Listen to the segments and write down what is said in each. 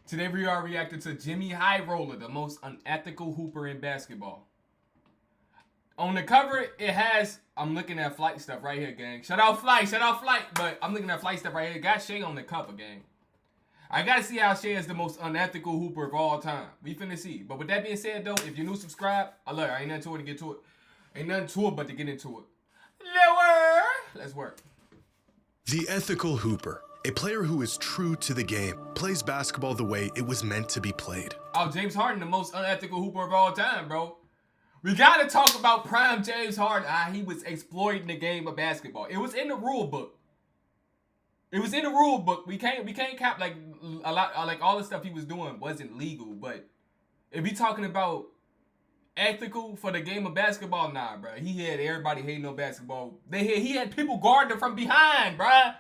Today we are reacting to JxmyHighroller, the most unethical hooper in basketball. On the cover, it has, I'm looking at flight stuff right here, gang. Shout out flight, but I'm looking at flight stuff right here. Got SHAI on the cover, gang. I gotta see how SHAI is the most unethical hooper of all time. We finna see. But with that being said, though, if you're new, subscribe. I love it. I ain't nothing to it to get to it. Ain't nothing to it but to get into it. Lower. Let's work. The ethical hooper. A player who is true to the game, plays basketball the way it was meant to be played. Oh, James Harden, the most unethical hooper of all time, bro. We gotta talk about prime James Harden. He was exploiting the game of basketball. It was in the rule book. It was in the rule book. We can't cap like a lot, like all the stuff he was doing wasn't legal. But if you talking about ethical for the game of basketball, nah, bro. He had everybody hating on basketball. He had people guarding him from behind, bro.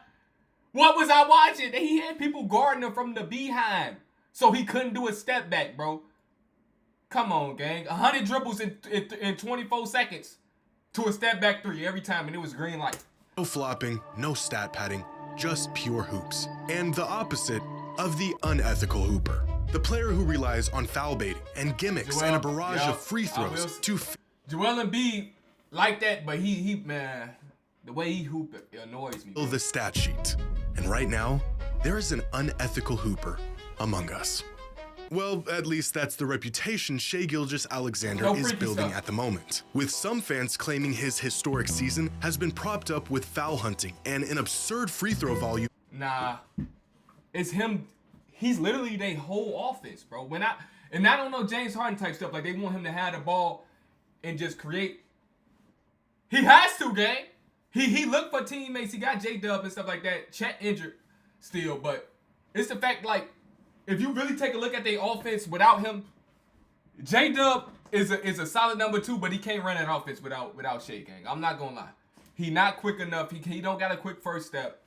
What was I watching? He had people guarding him from the behind. So he couldn't do a step back, bro. Come on, gang. 100 dribbles in 24 seconds to a step back three every time, and it was green light. No flopping, no stat padding, just pure hoops. And the opposite of the unethical hooper. The player who relies on foul baiting and gimmicks and a barrage of free throws to... Joel Embiid like that, but he man, the way he hoop it annoys me. Fill the stat sheet. And right now, there is an unethical hooper among us. Well, at least that's the reputation Shai Gilgeous-Alexander is building at the moment, with some fans claiming his historic season has been propped up with foul hunting and an absurd free throw volume. Nah, it's him. He's literally their whole offense, bro. And I don't know James Harden type stuff, like they want him to have the ball and just create. He has to, gang. He looked for teammates. He got J-Dub and stuff like that. Chet injured still, but it's the fact, like, if you really take a look at their offense without him, J-Dub is a solid number 2, but he can't run that offense without SHAI, gang. I'm not gonna lie. He not quick enough. He don't got a quick first step.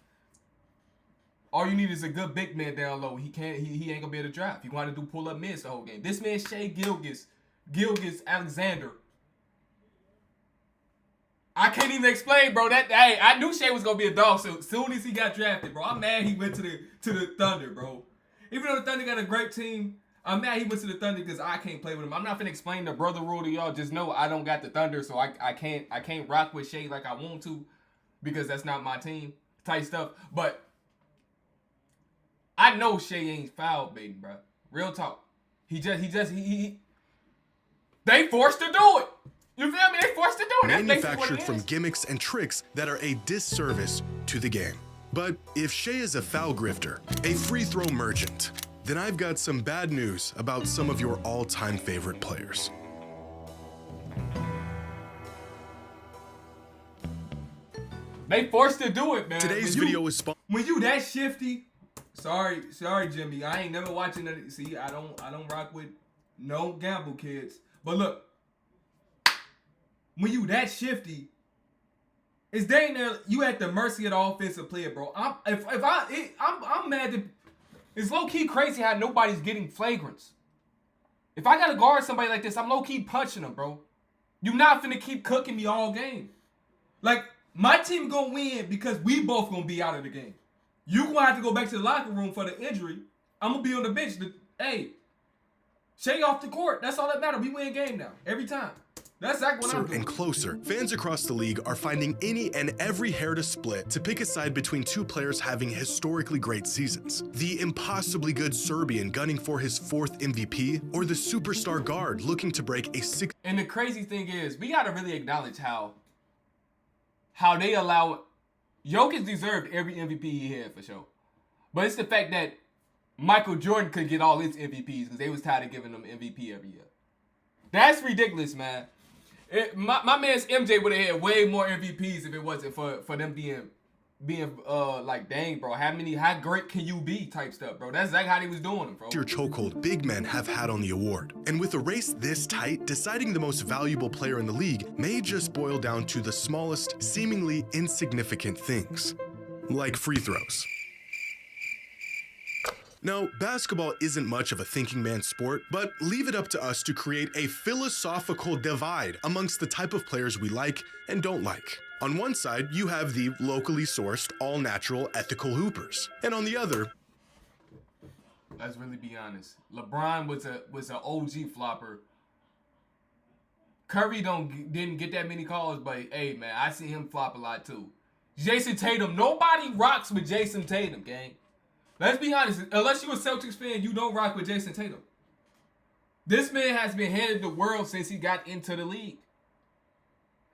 All you need is a good big man down low. He ain't gonna be able to drive. He want to do pull up mids the whole game. This man SHAI Gilgeous-Alexander. I can't even explain, bro. Hey, I knew SHAI was gonna be a dog soon as he got drafted, bro. I'm mad he went to the Thunder, bro. Even though the Thunder got a great team, I'm mad he went to the Thunder because I can't play with him. I'm not gonna explain the brother rule to y'all. Just know I don't got the Thunder, so I can't rock with SHAI like I want to because that's not my team type stuff. But I know SHAI ain't foul baiting, bro. Real talk. They forced to do it. You feel me? They forced to do it. Manufactured from gimmicks and tricks that are a disservice to the game. But if SHAI is a foul grifter, a free throw merchant, then I've got some bad news about some of your all-time favorite players. They forced to do it, man. Today's video is sponsored. When you that shifty, sorry, Jimmy. I ain't never watching that. See, I don't rock with no gamble kids. But look, when you that shifty, it's dang there. You at the mercy of the offensive player, bro. I'm mad that it's low key crazy how nobody's getting flagrants. If I gotta guard somebody like this, I'm low key punching them, bro. You not finna keep cooking me all game. Like my team gonna win because we both gonna be out of the game. You gonna have to go back to the locker room for the injury. I'm gonna be on the bench. Hey, SHAI off the court. That's all that matters. We win game now every time. That's exactly what I'm doing. And closer, fans across the league are finding any and every hair to split to pick a side between two players having historically great seasons. The impossibly good Serbian gunning for his 4th MVP, or the superstar guard looking to break a 6. And the crazy thing is, we gotta really acknowledge how they allow Jokic deserved every MVP he had for sure. But it's the fact that Michael Jordan could get all his MVPs because they was tired of giving him MVP every year. That's ridiculous, man. My man's MJ would have had way more MVPs if it wasn't for them being like, dang, bro, how great can you be type stuff, bro. That's exactly how they was doing them, bro. Your chokehold big men have had on the award. And with a race this tight, deciding the most valuable player in the league may just boil down to the smallest, seemingly insignificant things, like free throws. Now, basketball isn't much of a thinking man's sport, but leave it up to us to create a philosophical divide amongst the type of players we like and don't like. On one side, you have the locally sourced, all-natural, ethical hoopers. And on the other, Let's really be honest. LeBron was an OG flopper. Curry didn't get that many calls, but hey man, I see him flop a lot too. Jason Tatum, nobody rocks with Jason Tatum, gang. Let's be honest. Unless you're a Celtics fan, you don't rock with Jason Tatum. This man has been handed the world since he got into the league.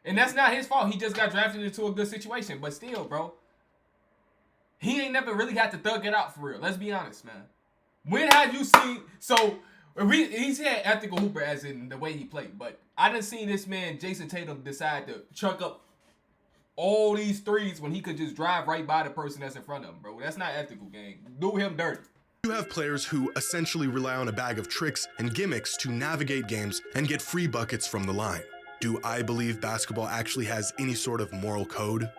And that's not his fault. He just got drafted into a good situation. But still, bro. He ain't never really had to thug it out for real. Let's be honest, man. When have you seen... So, he's had ethical hooper as in the way he played. But I done seen this man, Jason Tatum, decide to chuck up all these threes when he could just drive right by the person that's in front of him, bro. That's not ethical, gang. Do him dirty. You have players who essentially rely on a bag of tricks and gimmicks to navigate games and get free buckets from the line. Do I believe basketball actually has any sort of moral code?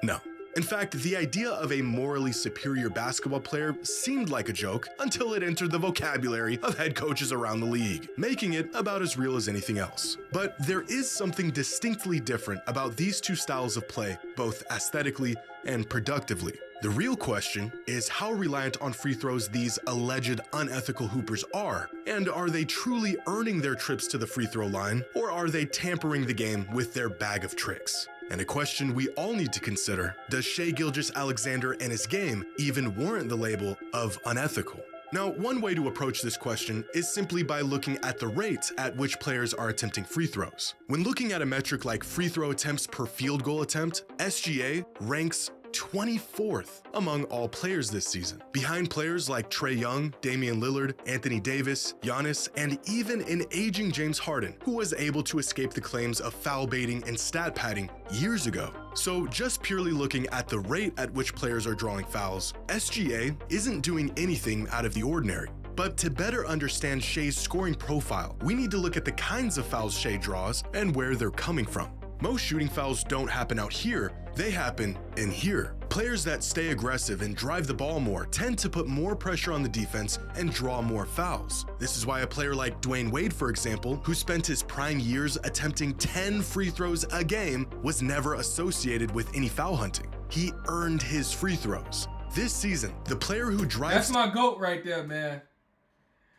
No. In fact, the idea of a morally superior basketball player seemed like a joke until it entered the vocabulary of head coaches around the league, making it about as real as anything else. But there is something distinctly different about these two styles of play, both aesthetically and productively. The real question is how reliant on free throws these alleged unethical hoopers are, and are they truly earning their trips to the free throw line, or are they tampering the game with their bag of tricks? And a question we all need to consider, does Shai Gilgeous-Alexander and his game even warrant the label of unethical? Now, one way to approach this question is simply by looking at the rate at which players are attempting free throws. When looking at a metric like free throw attempts per field goal attempt, SGA ranks 24th among all players this season, behind players like Trae Young, Damian Lillard, Anthony Davis, Giannis, and even an aging James Harden, who was able to escape the claims of foul baiting and stat padding years ago. So just purely looking at the rate at which players are drawing fouls, SGA isn't doing anything out of the ordinary. But to better understand Shai's scoring profile, we need to look at the kinds of fouls Shai draws and where they're coming from. Most shooting fouls don't happen out here, they happen in here. Players that stay aggressive and drive the ball more tend to put more pressure on the defense and draw more fouls. This is why a player like Dwayne Wade, for example, who spent his prime years attempting 10 free throws a game, was never associated with any foul hunting. He earned his free throws. This season, the player who drives... That's my GOAT right there, man.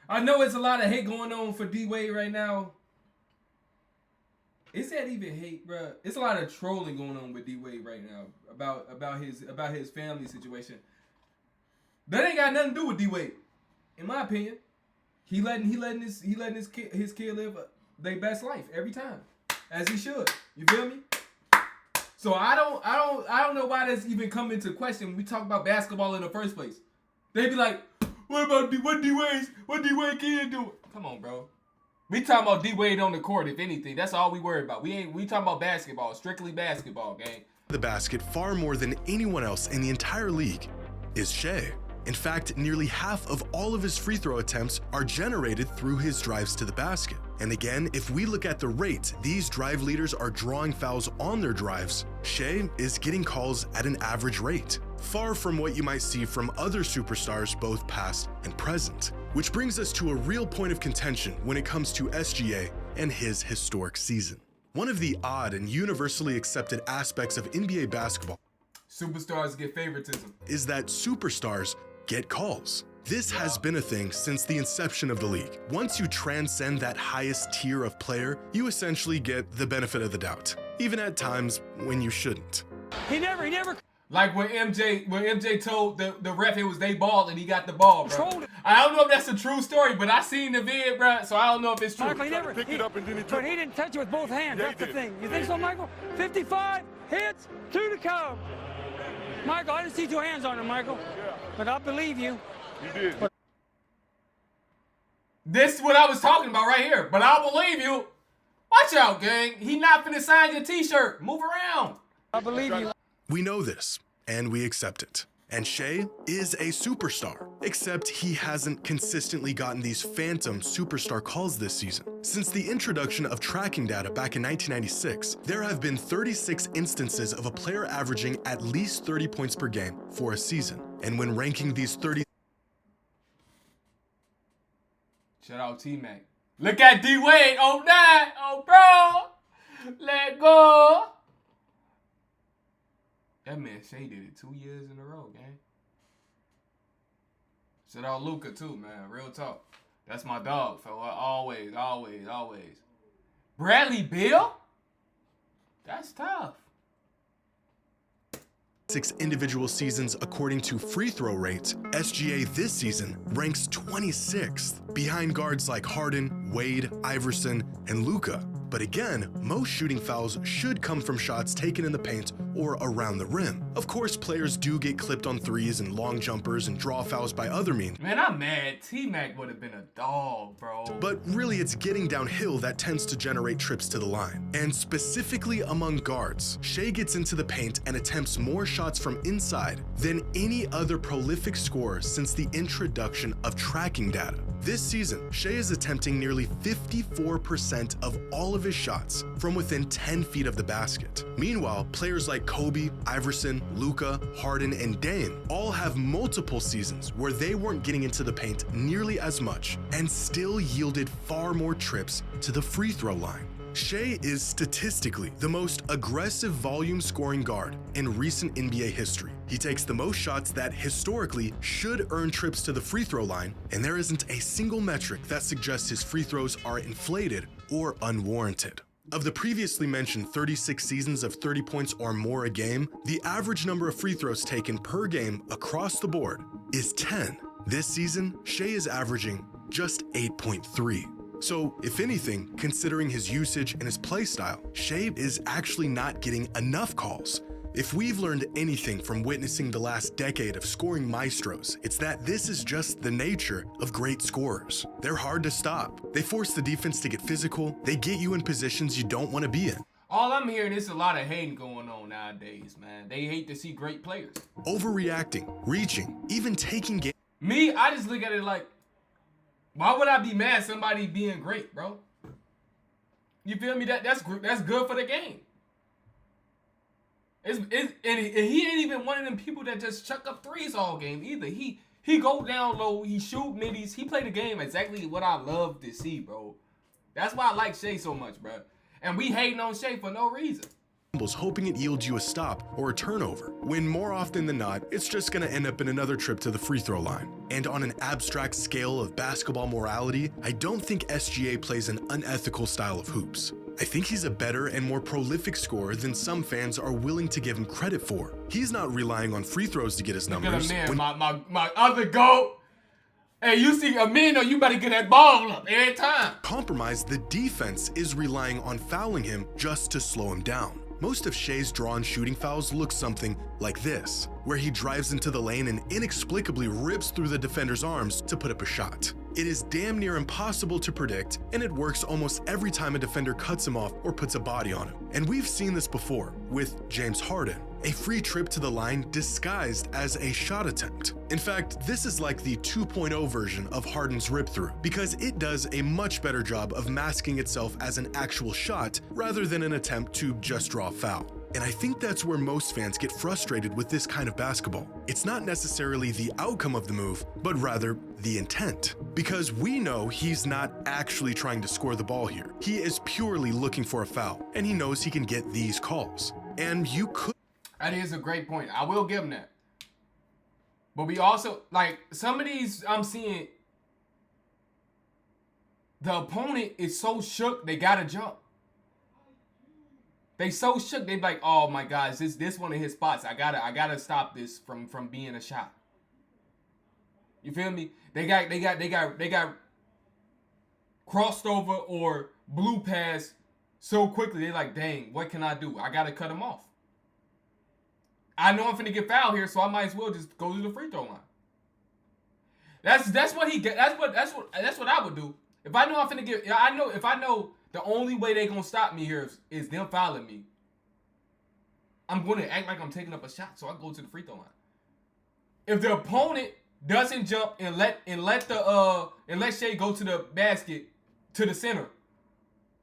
I know it's a lot of hate going on for D-Wade right now. Is that even hate, bro? It's a lot of trolling going on with D-Wade right now about his family situation. That ain't got nothing to do with D-Wade, in my opinion. He letting his kid live their best life every time, as he should. You feel me? So I don't know why that's even come into question when we talk about basketball in the first place. They be like, what D-Wade kid doing? Come on, bro. We talking about D-Wade on the court, if anything. That's all we worry about. We talking about basketball, strictly basketball, gang. The basket far more than anyone else in the entire league is Shai. In fact, nearly half of all of his free throw attempts are generated through his drives to the basket. And again, if we look at the rate these drive leaders are drawing fouls on their drives, Shai is getting calls at an average rate, far from what you might see from other superstars both past and present. Which brings us to a real point of contention when it comes to SGA and his historic season. One of the odd and universally accepted aspects of NBA basketball, superstars get favoritism, is that superstars get calls. This has been a thing since the inception of the league. Once you transcend that highest tier of player, you essentially get the benefit of the doubt, even at times when you shouldn't. He never. Like when MJ told the ref it was they ball and he got the ball, bro. I don't know if that's a true story, but I seen the vid, bro, so I don't know if it's true. Michael, he didn't touch it with both hands. Yeah, that's the thing. You think so, Michael? 55 hits, 2 to come. Michael, I didn't see 2 hands on him, Michael. Yeah. But I believe you. You did. This is what I was talking about right here. But I'll believe you. Watch out, gang. He not finna sign your t-shirt. Move around. I believe you. We know this, and we accept it. And Shai is a superstar, except he hasn't consistently gotten these phantom superstar calls this season. Since the introduction of tracking data back in 1996, there have been 36 instances of a player averaging at least 30 points per game for a season. And when ranking these 30... Shout out T-Mac. Look at D-Wade. Oh, that. Oh, bro. Let go. That man Shai did it 2 years in a row, gang. Shout out Luka too, man. Real talk. That's my dog, fella. Always, always, always. Bradley Beal? That's tough. 6 individual seasons according to free throw rate, SGA this season ranks 26th, behind guards like Harden, Wade, Iverson, and Luka. But again, most shooting fouls should come from shots taken in the paint or around the rim. Of course, players do get clipped on threes and long jumpers and draw fouls by other means. Man, I'm mad. T-Mac would have been a dog, bro. But really, it's getting downhill that tends to generate trips to the line. And specifically among guards, SHAI gets into the paint and attempts more shots from inside than any other prolific scorer since the introduction of tracking data. This season, SHAI is attempting nearly 54% of all of his shots from within 10 feet of the basket. Meanwhile, players like Kobe, Iverson, Luka, Harden, and Dame all have multiple seasons where they weren't getting into the paint nearly as much and still yielded far more trips to the free throw line. SHAI is statistically the most aggressive volume scoring guard in recent NBA history. He takes the most shots that historically should earn trips to the free throw line, and there isn't a single metric that suggests his free throws are inflated or unwarranted. Of the previously mentioned 36 seasons of 30 points or more a game, the average number of free throws taken per game across the board is 10. This season, SHAI is averaging just 8.3. So, if anything, considering his usage and his play style, SHAI is actually not getting enough calls. If we've learned anything from witnessing the last decade of scoring maestros, it's that this is just the nature of great scorers. They're hard to stop. They force the defense to get physical. They get you in positions you don't want to be in. All I'm hearing is a lot of hating going on nowadays, man. They hate to see great players. Overreacting, reaching, even taking games. Me, I just look at it like, why would I be mad at somebody being great, bro? You feel me? That's good for the game. And he ain't even one of them people that just chuck up threes all game either. He go down low, he shoot middies, he play the game exactly what I love to see, bro. That's why I like SHAI so much, bro. And we hating on SHAI for no reason. Hoping it yields you a stop or a turnover, when more often than not, it's just gonna end up in another trip to the free throw line. And on an abstract scale of basketball morality, I don't think SGA plays an unethical style of hoops. I think he's a better and more prolific scorer than some fans are willing to give him credit for. He's not relying on free throws to get his numbers. Look at my other GOAT. Hey, you see Amino, you better get that ball up every time. Compromise, the defense is relying on fouling him just to slow him down. Most of SHAI's drawn shooting fouls look something like this, where he drives into the lane and inexplicably rips through the defender's arms to put up a shot. It is damn near impossible to predict, and it works almost every time a defender cuts him off or puts a body on him. And we've seen this before with James Harden, a free trip to the line disguised as a shot attempt. In fact, this is like the 2.0 version of Harden's rip-through, because it does a much better job of masking itself as an actual shot rather than an attempt to just draw a foul. And I think that's where most fans get frustrated with this kind of basketball. It's not necessarily the outcome of the move, but rather the intent. Because we know he's not actually trying to score the ball here. He is purely looking for a foul, and he knows he can get these calls. And you could... That is a great point. I will give him that. But we also, like, some of these I'm seeing, the opponent is so shook, they gotta jump. They so shook, they be like, oh my God, this one of his spots. I gotta stop this from being a shot. You feel me? They got crossed over or blew past so quickly. They like, dang, what can I do? I gotta cut him off. I know I'm finna get fouled here, so I might as well just go to the free throw line. That's what he did. That's what I would do. If I know I'm finna get, if I know the only way they gonna stop me here is them fouling me, I'm gonna act like I'm taking up a shot, so I go to the free throw line. If the opponent doesn't jump and let SHAI go to the basket to the center,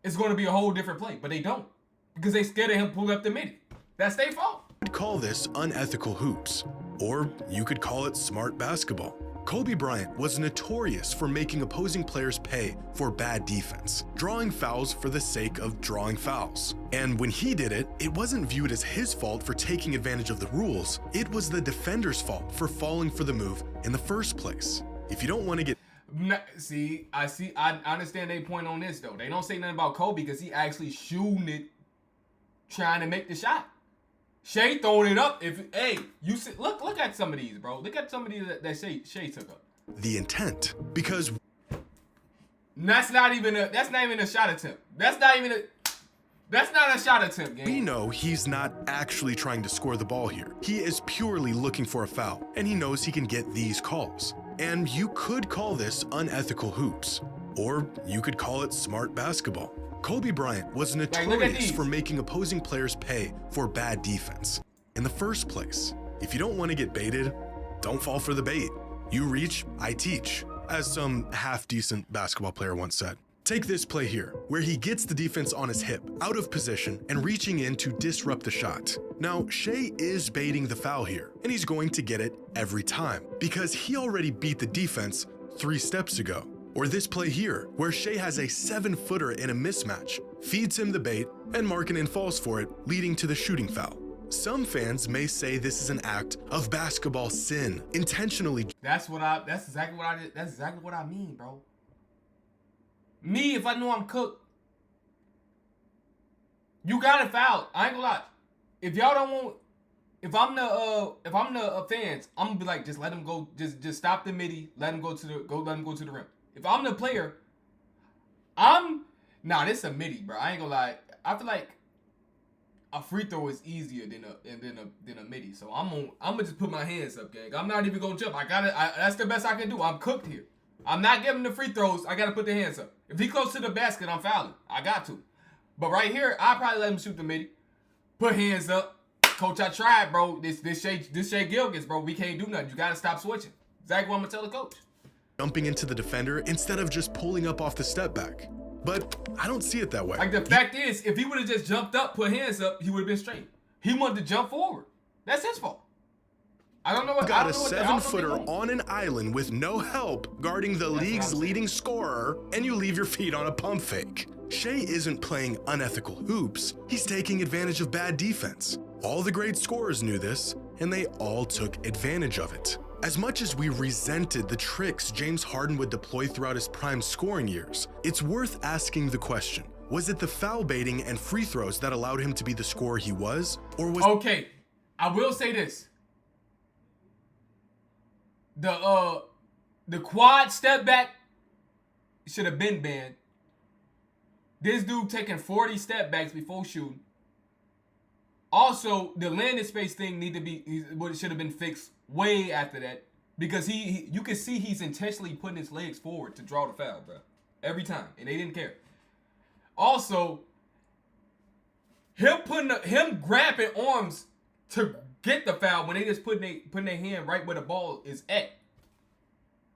it's gonna be a whole different play. But they don't, because they scared of him pulling up the midi. That's their fault. You could call this unethical hoops, or you could call it smart basketball. Kobe Bryant was notorious for making opposing players pay for bad defense, drawing fouls for the sake of drawing fouls. And when he did it, it wasn't viewed as his fault for taking advantage of the rules. It was the defender's fault for falling for the move in the first place. if you don't want to get... I understand their point on this, though. They don't say nothing about Kobe because he actually shooting it, trying to make the shot. SHAI throwing it up. You see, look at some of these, bro. Look at some of these that SHAI took up. The intent, because... That's not even a shot attempt. That's not a shot attempt, gang. We know he's not actually trying to score the ball here. He is purely looking for a foul, and he knows he can get these calls. And you could call this unethical hoops, or you could call it smart basketball. Kobe Bryant was notorious for making opposing players pay for bad defense. In the first place, if you don't want to get baited, don't fall for the bait. You reach, I teach, as some half-decent basketball player once said. Take this play here, where he gets the defense on his hip, out of position, and reaching in to disrupt the shot. Now, SHAI is baiting the foul here, and he's going to get it every time, because he already beat the defense 3 steps ago. Or this play here, where SHAI has a 7-footer in a mismatch, feeds him the bait, and Markkanen falls for it, leading to the shooting foul. Some fans may say this is an act of basketball sin, intentionally. That's exactly what I mean, bro. Me, if I know I'm cooked, you got to foul. I ain't gonna lie. If y'all don't want, if I'm the fans, I'm gonna be like, just let him go. Just stop the midi. Let him go to the rim. If I'm the player, this is a midi, bro. I ain't gonna lie. I feel like a free throw is easier than a midi. So I'm gonna just put my hands up, gang. I'm not even gonna jump. That's the best I can do. I'm cooked here. I'm not giving the free throws. I gotta put the hands up. If he close to the basket, I'm fouling. I got to. But right here, I'll probably let him shoot the midi. Put hands up. Coach, I tried, bro. This Shai Gilgeous, bro. We can't do nothing. You gotta stop switching. Exactly what I'm gonna tell the coach. Jumping into the defender instead of just pulling up off the step back. But I don't see it that way. Like, the fact is, if he would have just jumped up, put hands up, he would have been straight. He wanted to jump forward. That's his fault. I don't know what. Got a 7-footer on an island with no help guarding the league's leading scorer, and you leave your feet on a pump fake. SHAI isn't playing unethical hoops. He's taking advantage of bad defense. All the great scorers knew this, and they all took advantage of it. As much as we resented the tricks James Harden would deploy throughout his prime scoring years, it's worth asking the question, was it the foul baiting and free throws that allowed him to be the scorer he was, or was... Okay, I will say this. The quad step back should have been banned. This dude taking 40 step backs before shooting. Also, the landing space thing should have been fixed way after that, because you can see he's intentionally putting his legs forward to draw the foul, bro. Every time, and they didn't care. Also, him grabbing arms to get the foul when they just putting their hand right where the ball is at.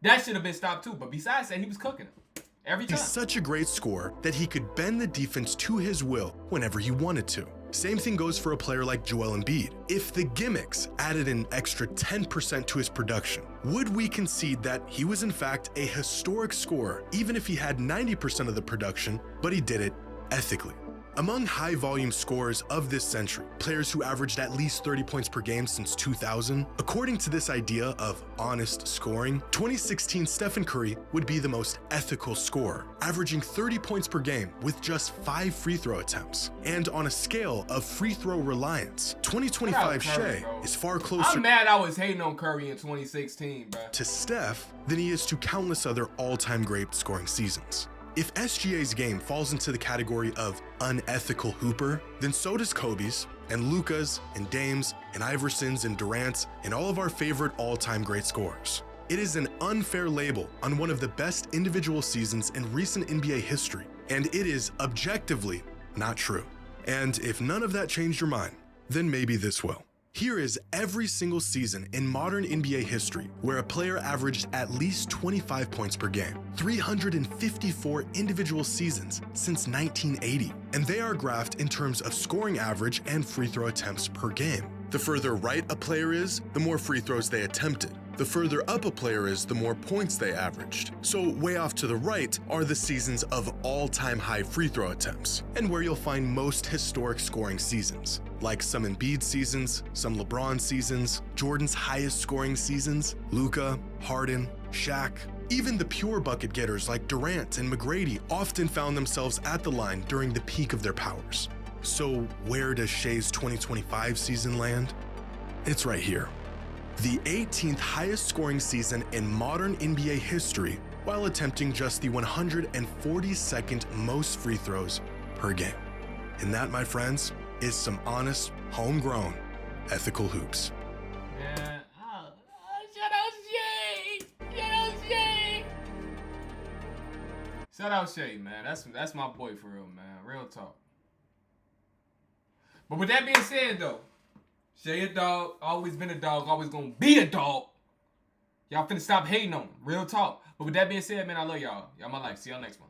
That should have been stopped too. But besides that, he was cooking him every time. He's such a great scorer that he could bend the defense to his will whenever he wanted to. Same thing goes for a player like Joel Embiid. If the gimmicks added an extra 10% to his production, would we concede that he was in fact a historic scorer, even if he had 90% of the production, but he did it ethically? Among high-volume scorers of this century, players who averaged at least 30 points per game since 2000, according to this idea of honest scoring, 2016 Stephen Curry would be the most ethical scorer, averaging 30 points per game with just 5 free throw attempts. And on a scale of free throw reliance, 2025 SHAI is far closer I'm mad I was hating on Curry in 2016, bro. to Steph than he is to countless other all-time great scoring seasons. If SGA's game falls into the category of unethical hooper, then so does Kobe's, and Luka's, and Dame's, and Iverson's, and Durant's, and all of our favorite all-time great scorers. It is an unfair label on one of the best individual seasons in recent NBA history, and it is objectively not true. And if none of that changed your mind, then maybe this will. Here is every single season in modern NBA history where a player averaged at least 25 points per game. 354 individual seasons since 1980. And they are graphed in terms of scoring average and free throw attempts per game. The further right a player is, the more free throws they attempted. The further up a player is, the more points they averaged. So way off to the right are the seasons of all-time high free throw attempts, and where you'll find most historic scoring seasons, like some Embiid seasons, some LeBron seasons, Jordan's highest scoring seasons, Luka, Harden, Shaq, even the pure bucket getters like Durant and McGrady often found themselves at the line during the peak of their powers. So where does Shai's 2025 season land? It's right here. The 18th highest scoring season in modern NBA history, while attempting just the 142nd most free throws per game. And that, my friends, is some honest, homegrown, ethical hoops. Man, shout out Shay! Shout out Shay! Shout out Shay, man. That's my boy for real, man. Real talk. But with that being said, though, Shay a dog, always been a dog, always gonna be a dog. Y'all finna stop hating on him. Real talk. But with that being said, man, I love y'all. Y'all my life. See y'all next one.